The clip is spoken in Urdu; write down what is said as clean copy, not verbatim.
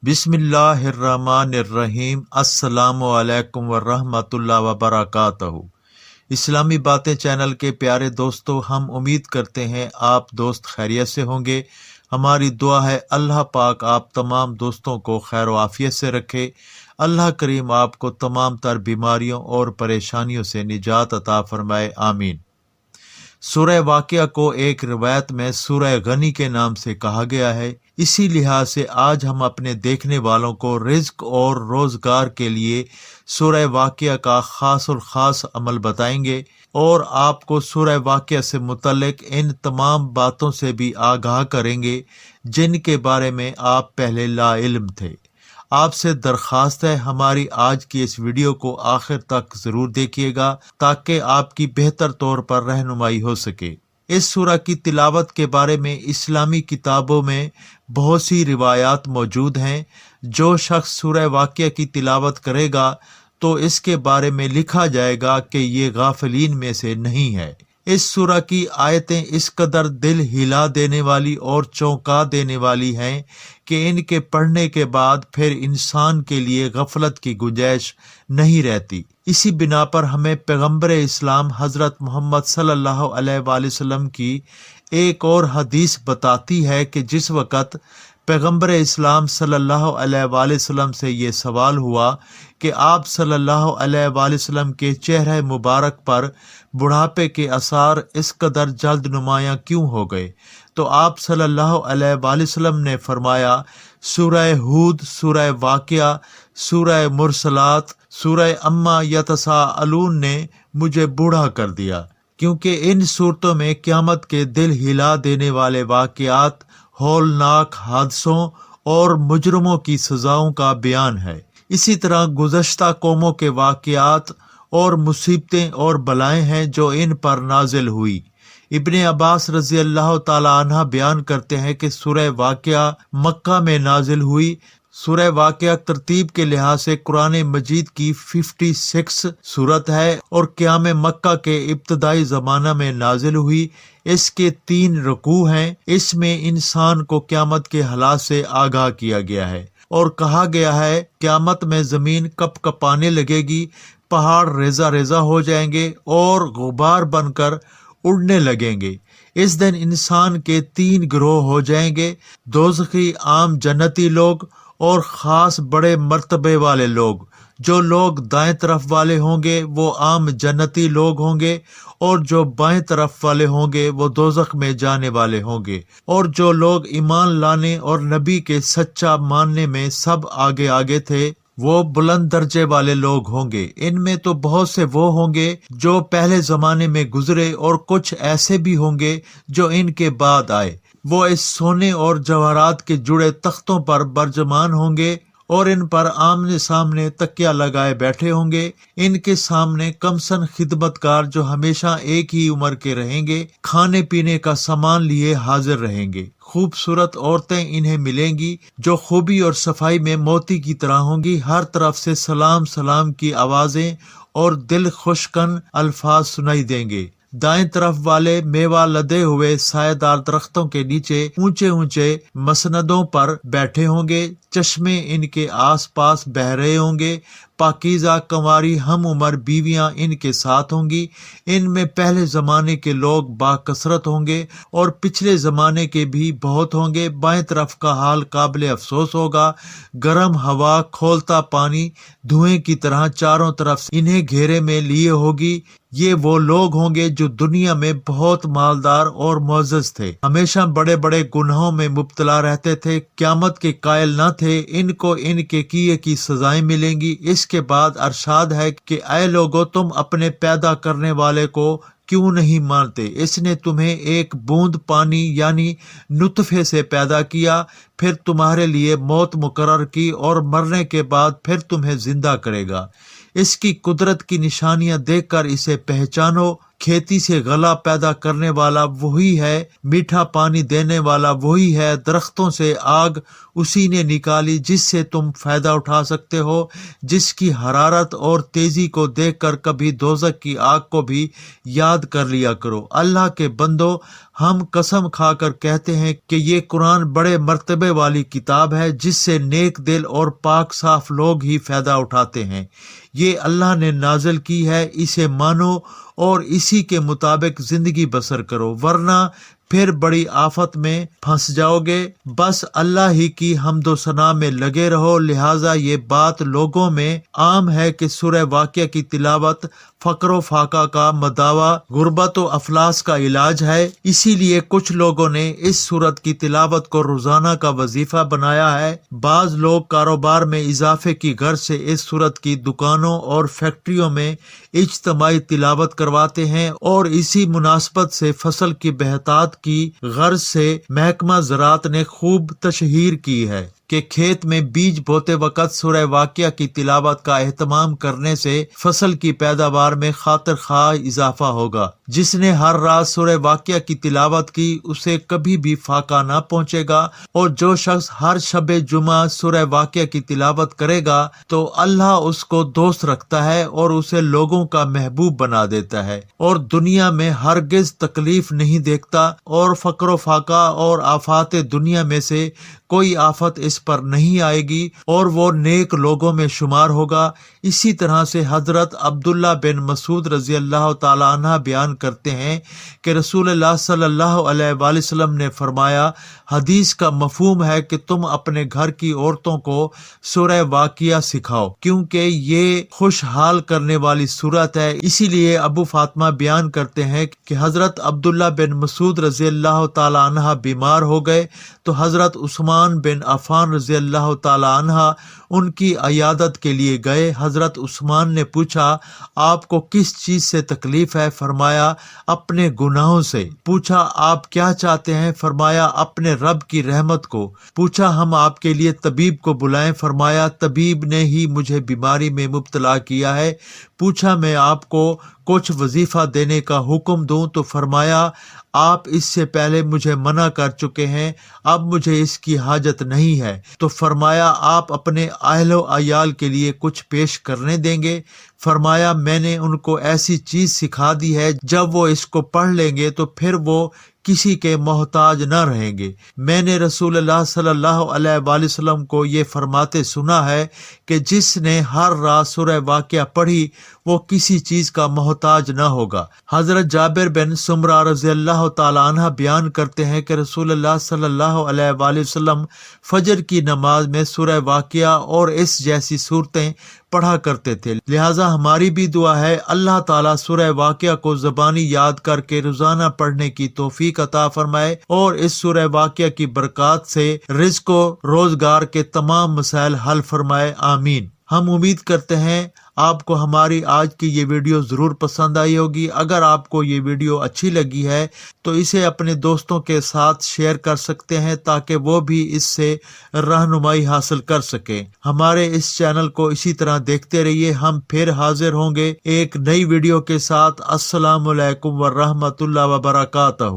بسم اللہ الرحمن الرحیم۔ السلام علیکم ورحمۃ اللہ وبرکاتہ۔ اسلامی باتیں چینل کے پیارے دوستو، ہم امید کرتے ہیں آپ دوست خیریت سے ہوں گے۔ ہماری دعا ہے اللہ پاک آپ تمام دوستوں کو خیر و عافیت سے رکھے۔ اللہ کریم آپ کو تمام تر بیماریوں اور پریشانیوں سے نجات عطا فرمائے، آمین۔ سورہ واقعہ کو ایک روایت میں سورہ غنی کے نام سے کہا گیا ہے۔ اسی لحاظ سے آج ہم اپنے دیکھنے والوں کو رزق اور روزگار کے لیے سورہ واقعہ کا خاص الخاص عمل بتائیں گے اور آپ کو سورہ واقعہ سے متعلق ان تمام باتوں سے بھی آگاہ کریں گے جن کے بارے میں آپ پہلے لا علم تھے۔ آپ سے درخواست ہے ہماری آج کی اس ویڈیو کو آخر تک ضرور دیکھیے گا تاکہ آپ کی بہتر طور پر رہنمائی ہو سکے۔ اس سورہ کی تلاوت کے بارے میں اسلامی کتابوں میں بہت سی روایات موجود ہیں۔ جو شخص سورہ واقعہ کی تلاوت کرے گا تو اس کے بارے میں لکھا جائے گا کہ یہ غافلین میں سے نہیں ہے۔ اس سورہ کی آیتیں اس قدر دل ہلا دینے والی اور چونکا دینے والی ہیں کہ ان کے پڑھنے کے بعد پھر انسان کے لیے غفلت کی گنجائش نہیں رہتی۔ اسی بنا پر ہمیں پیغمبر اسلام حضرت محمد صلی اللہ علیہ وآلہ وسلم کی ایک اور حدیث بتاتی ہے کہ جس وقت پیغمبر اسلام صلی اللہ علیہ وآلہ وسلم سے یہ سوال ہوا کہ آپ صلی اللہ علیہ وآلہ وسلم کے چہرہ مبارک پر بڑھاپے کے آثار اس قدر جلد نمایاں کیوں ہو گئے، تو آپ صلی اللہ علیہ وآلہ وسلم نے فرمایا، سورہ ہود، سورہ واقعہ، سورہ مرسلات، سورہ اما یتساءلون نے مجھے بوڑھا کر دیا، کیونکہ ان صورتوں میں قیامت کے دل ہلا دینے والے واقعات، ہولناک حادثوں اور مجرموں کی سزاؤں کا بیان ہے۔ اسی طرح گزشتہ قوموں کے واقعات اور مصیبتیں اور بلائیں ہیں جو ان پر نازل ہوئی۔ ابن عباس رضی اللہ تعالی عنہ بیان کرتے ہیں کہ سورہ واقعہ مکہ میں نازل ہوئی۔ سورہ واقعہ ترتیب کے لحاظ سے قرآن مجید کی 56 سورت ہے اور قیام مکہ کے ابتدائی زمانہ میں نازل ہوئی۔ اس کے 3 رکوع ہیں۔ اس میں انسان کو قیامت کے حالات سے آگاہ کیا گیا ہے اور کہا گیا ہے قیامت میں زمین کپ کپانے لگے گی، پہاڑ ریزہ ریزہ ہو جائیں گے اور غبار بن کر اڑنے لگیں گے۔ اس دن انسان کے 3 گروہ ہو جائیں گے، دوزخی عام جنتی لوگ اور خاص بڑے مرتبے والے لوگ۔ جو لوگ دائیں طرف والے ہوں گے وہ عام جنتی لوگ ہوں گے اور جو بائیں طرف والے ہوں گے وہ دوزخ میں جانے والے ہوں گے، اور جو لوگ ایمان لانے اور نبی کے سچا ماننے میں سب آگے آگے تھے وہ بلند درجے والے لوگ ہوں گے۔ ان میں تو بہت سے وہ ہوں گے جو پہلے زمانے میں گزرے اور کچھ ایسے بھی ہوں گے جو ان کے بعد آئے۔ وہ اس سونے اور جواہرات کے جڑے تختوں پر برجمان ہوں گے اور ان پر آمنے سامنے تکیہ لگائے بیٹھے ہوں گے۔ ان کے سامنے کمسن خدمتگار جو ہمیشہ ایک ہی عمر کے رہیں گے، کھانے پینے کا سامان لیے حاضر رہیں گے۔ خوبصورت عورتیں انہیں ملیں گی جو خوبی اور صفائی میں موتی کی طرح ہوں گی۔ ہر طرف سے سلام سلام کی آوازیں اور دل خوش کن الفاظ سنائی دیں گے۔ دائیں طرف والے میوہ لدے ہوئے سایہ دار درختوں کے نیچے اونچے اونچے مسندوں پر بیٹھے ہوں گے، چشمے ان کے آس پاس بہہ رہے ہوں گے، پاکیزہ کنواری ہم عمر بیویاں ان کے ساتھ ہوں گی۔ ان میں پہلے زمانے کے لوگ با کثرت ہوں گے اور پچھلے زمانے کے بھی بہت ہوں گے۔ بائیں طرف کا حال قابل افسوس ہوگا، گرم ہوا، کھولتا پانی دھوئیں کی طرح چاروں طرف انہیں گھیرے میں لیے ہوگی۔ یہ وہ لوگ ہوں گے جو دنیا میں بہت مالدار اور معزز تھے، ہمیشہ بڑے بڑے گناہوں میں مبتلا رہتے تھے، قیامت کے قائل نہ تھے۔ ان کو ان کے کیے کی سزائیں ملیں گی۔ اس کے بعد ارشاد ہے کہ اے لوگو، تم اپنے پیدا کرنے والے کو کیوں نہیں مانتے؟ اس نے تمہیں ایک بوند پانی یعنی نطفے سے پیدا کیا، پھر تمہارے لیے موت مقرر کی اور مرنے کے بعد پھر تمہیں زندہ کرے گا۔ اس کی قدرت کی نشانیاں دیکھ کر اسے پہچانو۔ کھیتی سے غلہ پیدا کرنے والا وہی ہے، میٹھا پانی دینے والا وہی ہے، درختوں سے آگ اسی نے نکالی جس سے تم فائدہ اٹھا سکتے ہو۔ جس کی حرارت اور تیزی کو دیکھ کر کبھی دوزخ کی آگ کو بھی یاد کر لیا کرو۔ اللہ کے بندو، ہم قسم کھا کر کہتے ہیں کہ یہ قرآن بڑے مرتبے والی کتاب ہے جس سے نیک دل اور پاک صاف لوگ ہی فائدہ اٹھاتے ہیں۔ یہ اللہ نے نازل کی ہے، اسے مانو اور اسی کے مطابق زندگی بسر کرو، ورنہ پھر بڑی آفت میں پھنس جاؤ گے۔ بس اللہ ہی کی حمد و ثنا میں لگے رہو۔ لہٰذا یہ بات لوگوں میں عام ہے کہ سورہ واقعہ کی تلاوت فقر و فاقہ کا مداوا، غربت و افلاس کا علاج ہے۔ اسی لیے کچھ لوگوں نے اس سورت کی تلاوت کو روزانہ کا وظیفہ بنایا ہے۔ بعض لوگ کاروبار میں اضافے کی غرض سے اس سورت کی دکانوں اور فیکٹریوں میں اجتماعی تلاوت کرواتے ہیں، اور اسی مناسبت سے فصل کی بہتات کی غرض سے محکمہ زراعت نے خوب تشہیر کی ہے کہ کھیت میں بیج بوتے وقت سورہ واقعہ کی تلاوت کا اہتمام کرنے سے فصل کی پیداوار میں خاطر خواہ اضافہ ہوگا۔ جس نے ہر رات سورہ واقعہ کی تلاوت کی اسے کبھی بھی فاقہ نہ پہنچے گا، اور جو شخص ہر شب جمعہ سورہ واقعہ کی تلاوت کرے گا تو اللہ اس کو دوست رکھتا ہے اور اسے لوگوں کا محبوب بنا دیتا ہے، اور دنیا میں ہرگز تکلیف نہیں دیکھتا، اور فقر و فاقہ اور آفات دنیا میں سے کوئی آفت اس پر نہیں آئے گی، اور وہ نیک لوگوں میں شمار ہوگا۔ اسی طرح سے حضرت عبداللہ بن مسعود رضی اللہ تعالی عنہ بیان کرتے ہیں کہ رسول اللہ صلی اللہ علیہ وآلہ وسلم نے فرمایا، حدیث کا مفہوم ہے کہ تم اپنے گھر کی عورتوں کو سورہ واقعہ سکھاؤ، کیونکہ یہ خوشحال کرنے والی سورت ہے۔ اسی لیے ابو فاطمہ بیان کرتے ہیں کہ حضرت عبداللہ بن مسعود رضی اللہ تعالی عنہ بیمار ہو گئے تو حضرت عثمان بن عفان رضی اللہ تعالی عنہ ان کی عیادت کے لیے گئے۔ حضرت عثمان نے پوچھا، آپ کو کس چیز سے تکلیف ہے؟ فرمایا، اپنے گناہوں سے۔ پوچھا، آپ کیا چاہتے ہیں؟ فرمایا، اپنے رب کی رحمت کو۔ پوچھا، ہم آپ کے لیے طبیب کو بلائیں؟ فرمایا، طبیب نے ہی مجھے بیماری میں مبتلا کیا ہے۔ پوچھا، میں آپ کو کچھ وظیفہ دینے کا حکم دوں؟ تو فرمایا، آپ اس سے پہلے مجھے منع کر چکے ہیں، اب مجھے اس کی حاجت نہیں ہے۔ تو فرمایا، آپ اپنے اہل و عیال کے لیے کچھ پیش کرنے دیں گے؟ فرمایا، میں نے ان کو ایسی چیز سکھا دی ہے جب وہ اس کو پڑھ لیں گے تو پھر وہ کسی کے محتاج نہ رہیں گے۔ میں نے رسول اللہ صلی اللہ علیہ وآلہ وسلم کو یہ فرماتے سنا ہے کہ جس نے ہر رات سورہ واقعہ پڑھی وہ کسی چیز کا محتاج نہ ہوگا۔ حضرت جابر بن سمرہ رضی اللہ تعالی عنہ بیان کرتے ہیں کہ رسول اللہ صلی اللہ علیہ وآلہ وسلم فجر کی نماز میں سورہ واقعہ اور اس جیسی صورتیں پڑھا کرتے تھے۔ لہٰذا ہماری بھی دعا ہے، اللہ تعالیٰ سورہ واقعہ کو زبانی یاد کر کے روزانہ پڑھنے کی توفیق عطا فرمائے، اور اس سورہ واقعہ کی برکات سے رزق و روزگار کے تمام مسائل حل فرمائے، آمین۔ ہم امید کرتے ہیں آپ کو ہماری آج کی یہ ویڈیو ضرور پسند آئی ہوگی۔ اگر آپ کو یہ ویڈیو اچھی لگی ہے تو اسے اپنے دوستوں کے ساتھ شیئر کر سکتے ہیں تاکہ وہ بھی اس سے رہنمائی حاصل کر سکیں۔ ہمارے اس چینل کو اسی طرح دیکھتے رہیے۔ ہم پھر حاضر ہوں گے ایک نئی ویڈیو کے ساتھ۔ السلام علیکم ورحمۃ اللہ وبرکاتہ۔